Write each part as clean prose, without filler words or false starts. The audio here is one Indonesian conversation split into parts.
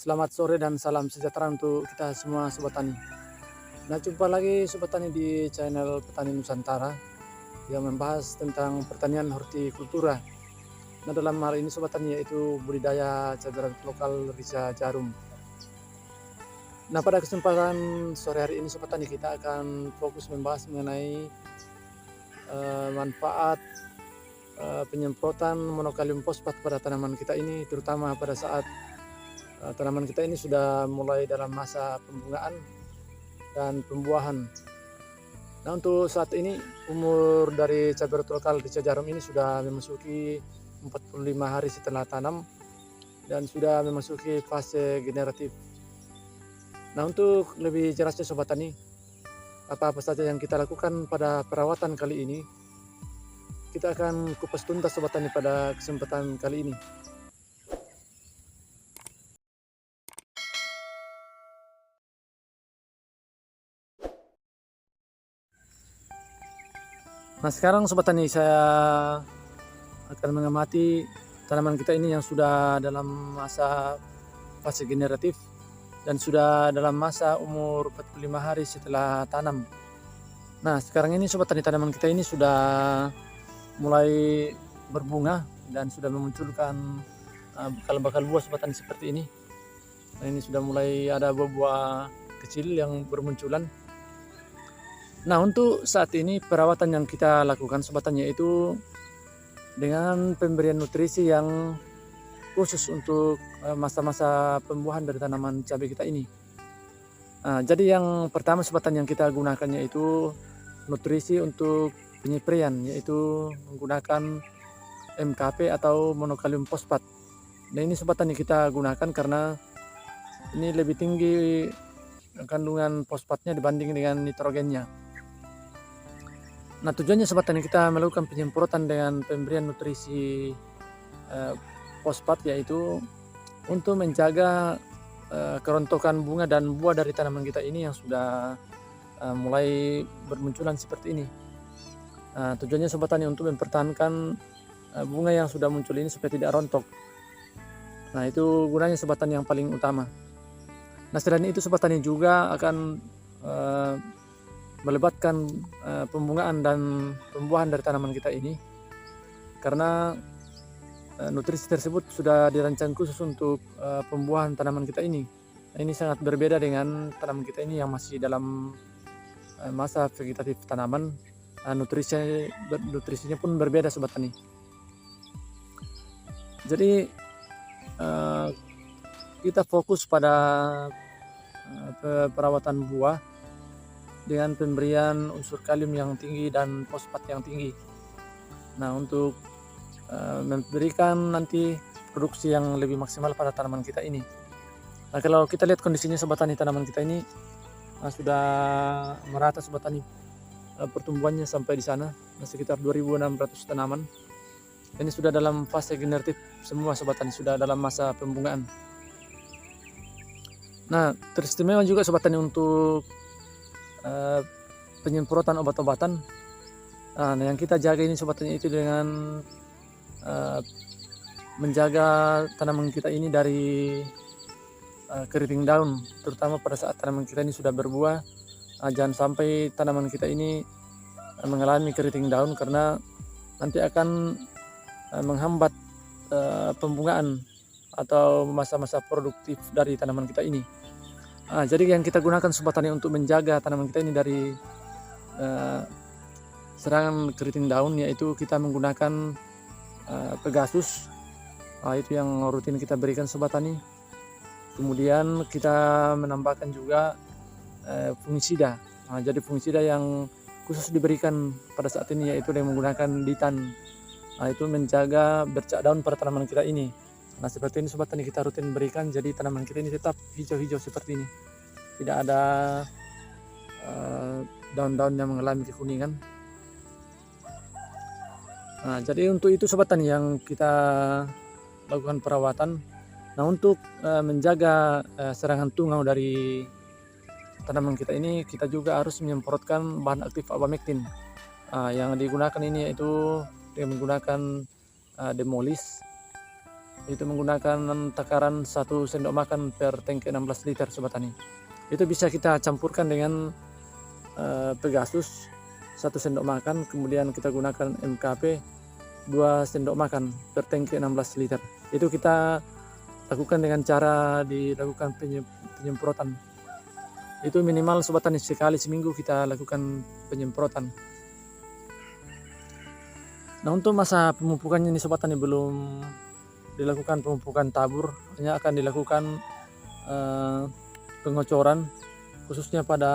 Selamat sore dan salam sejahtera untuk kita semua Sobat Tani. Nah, jumpa lagi Sobat Tani di channel Petani Nusantara yang membahas tentang pertanian hortikultura. Nah, dalam hal ini Sobat Tani yaitu budidaya cabai rawit lokal Rica Jarum. Nah, pada kesempatan sore hari ini Sobat Tani kita akan fokus membahas mengenai manfaat penyemprotan monokalium fosfat pada tanaman kita ini, terutama pada saat tanaman kita ini sudah mulai dalam masa pembungaan dan pembuahan. Nah, untuk saat ini umur dari cabai rawit lokal Rica Jarum ini sudah memasuki 45 hari setelah tanam dan sudah memasuki fase generatif. Nah, untuk lebih jelasnya Sobat Tani, apa-apa saja yang kita lakukan pada perawatan kali ini, kita akan kupas tuntas Sobat Tani pada kesempatan kali ini. Nah, sekarang Sobat Tani saya akan mengamati tanaman kita ini yang sudah dalam masa fase generatif dan sudah dalam masa umur 45 hari setelah tanam. Nah, sekarang ini Sobat Tani tanaman kita ini sudah mulai berbunga dan sudah memunculkan bakal-bakal buah Sobat Tani seperti ini. Nah, ini sudah mulai ada buah-buah kecil yang bermunculan. Nah, untuk saat ini perawatan yang kita lakukan Sobat Tani yaitu dengan pemberian nutrisi yang khusus untuk masa-masa pembuahan dari tanaman cabai kita ini. Nah, jadi yang pertama Sobat Tani yang kita gunakan yaitu nutrisi untuk penyepraian, yaitu menggunakan MKP atau monokalium fosfat. Nah, ini Sobat Tani kita gunakan karena ini lebih tinggi kandungan fosfatnya dibanding dengan nitrogennya. Nah, tujuannya Sobat Tani kita melakukan penyemprotan dengan pemberian nutrisi fosfat yaitu untuk menjaga kerontokan bunga dan buah dari tanaman kita ini yang sudah mulai bermunculan seperti ini. Tujuannya Sobat Tani untuk mempertahankan bunga yang sudah muncul ini supaya tidak rontok. Nah, itu gunanya Sobat Tani yang paling utama. Nah, selain itu Sobat Tani juga akan melibatkan pembungaan dan pembuahan dari tanaman kita ini karena nutrisi tersebut sudah dirancang khusus untuk pembuahan tanaman kita ini. Nah, ini sangat berbeda dengan tanaman kita ini yang masih dalam masa vegetatif tanaman. Nutrisinya pun berbeda Sobat Tani. Jadi kita fokus pada perawatan buah dengan pemberian unsur kalium yang tinggi dan fosfat yang tinggi. Nah, untuk memberikan nanti produksi yang lebih maksimal pada tanaman kita ini. Nah, kalau kita lihat kondisinya Sobat Tani, tanaman kita ini sudah merata Sobat Tani, pertumbuhannya sampai di sana, sekitar 2.600 tanaman. Ini sudah dalam fase generatif semua Sobat Tani, sudah dalam masa pembungaan. Nah, teristimewa juga Sobat Tani untuk penyemprotan obat-obatan. Nah, yang kita jaga ini Sobat Tani itu dengan menjaga tanaman kita ini dari keriting daun, terutama pada saat tanaman kita ini sudah berbuah. Jangan sampai tanaman kita ini mengalami keriting daun karena nanti akan menghambat pembungaan atau masa-masa produktif dari tanaman kita ini. Jadi yang kita gunakan Sobat Tani untuk menjaga tanaman kita ini dari serangan keriting daun yaitu kita menggunakan Pegasus. Itu yang rutin kita berikan Sobat Tani. Kemudian kita menambahkan juga fungisida. Jadi fungisida yang khusus diberikan pada saat ini yaitu dengan menggunakan ditan. Itu menjaga bercak daun pada tanaman kita ini. Nah, seperti ini Sobat Tani kita rutin berikan, jadi tanaman kita ini tetap hijau-hijau seperti ini. Tidak ada daun-daun yang mengalami kekuningan. Nah, jadi untuk itu Sobat Tani yang kita lakukan perawatan. Nah, untuk menjaga serangan tungau dari tanaman kita ini, kita juga harus menyemprotkan bahan aktif abamectin. Yang digunakan ini yaitu dengan menggunakan Demolis. Itu menggunakan takaran 1 sendok makan per tangki 16 liter Sobat Tani. Itu bisa kita campurkan dengan Pegasus 1 sendok makan, kemudian kita gunakan MKP 2 sendok makan per tangki 16 liter. Itu kita lakukan dengan cara dilakukan penyemprotan. Itu minimal Sobat Tani sekali seminggu kita lakukan penyemprotan. Nah, untuk masa pemupukannya ini Sobat Tani belum dilakukan pemupukan tabur, hanya akan dilakukan pengocoran khususnya pada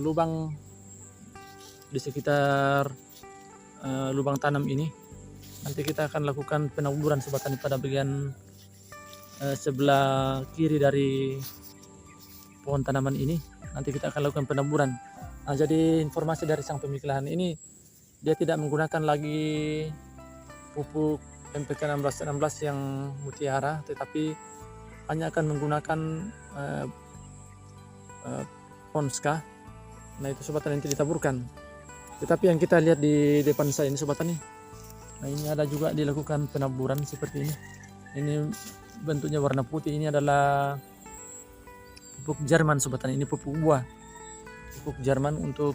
lubang di sekitar lubang tanam ini. Nanti kita akan lakukan penaburan Sobat Tani pada bagian sebelah kiri dari pohon tanaman ini. Nanti kita akan lakukan penaburan. Nah, jadi informasi dari sang pemilik lahan ini, dia tidak menggunakan lagi pupuk NPK 1616 yang mutiara, tetapi hanya akan menggunakan Ponska. Nah, itu Sobat Tani nanti ditaburkan. Tetapi yang kita lihat di depan saya ini Sobat Tani, nah ini ada juga dilakukan penaburan seperti ini. Ini bentuknya warna putih, ini adalah pupuk Jerman Sobat Tani. Ini pupuk buah, pupuk Jerman untuk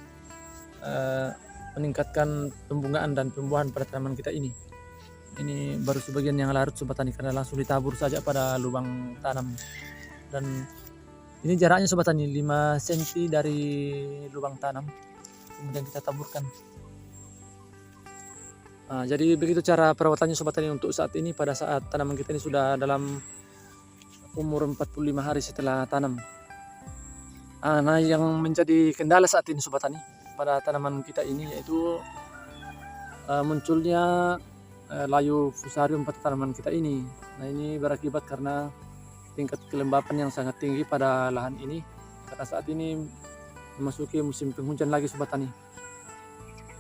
meningkatkan pembungaan dan pembuahan pada tanaman kita ini. Ini baru sebagian yang larut Sobat Tani karena langsung ditabur saja pada lubang tanam. Dan ini jaraknya Sobat Tani 5 cm dari lubang tanam, kemudian kita taburkan. Nah, jadi begitu cara perawatannya Sobat Tani untuk saat ini, pada saat tanaman kita ini sudah dalam umur 45 hari setelah tanam. Nah, yang menjadi kendala saat ini Sobat Tani pada tanaman kita ini yaitu munculnya layu fusarium pada tanaman kita ini. Nah, ini berakibat karena tingkat kelembapan yang sangat tinggi pada lahan ini, karena saat ini memasuki musim penghujan lagi Sobat Tani.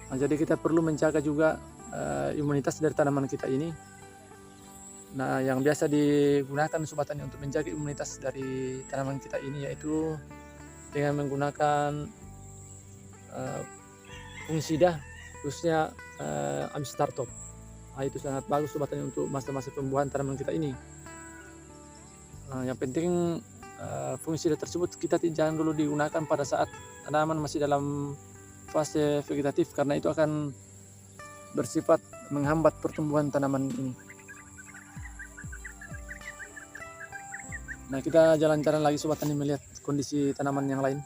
Nah, jadi kita perlu menjaga juga imunitas dari tanaman kita ini. Nah, yang biasa digunakan Sobat Tani untuk menjaga imunitas dari tanaman kita ini yaitu dengan menggunakan fungisida, khususnya Amistartop. Nah, itu sangat bagus Sobat Tani untuk masa-masa pembuahan tanaman kita ini. Nah, yang penting fungisida tersebut kita jangan dulu digunakan pada saat tanaman masih dalam fase vegetatif, karena itu akan bersifat menghambat pertumbuhan tanaman ini. Nah, kita jalan-jalan lagi Sobat Tani melihat kondisi tanaman yang lain.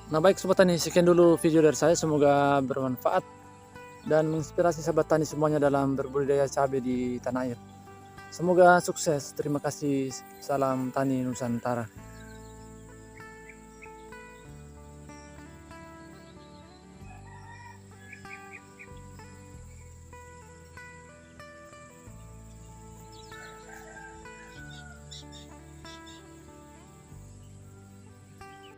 Nah, baik Sobat Tani, sekian dulu video dari saya, semoga bermanfaat dan menginspirasi sahabat tani semuanya dalam berbudidaya cabai di tanah air. Semoga sukses. Terima kasih. Salam Tani Nusantara.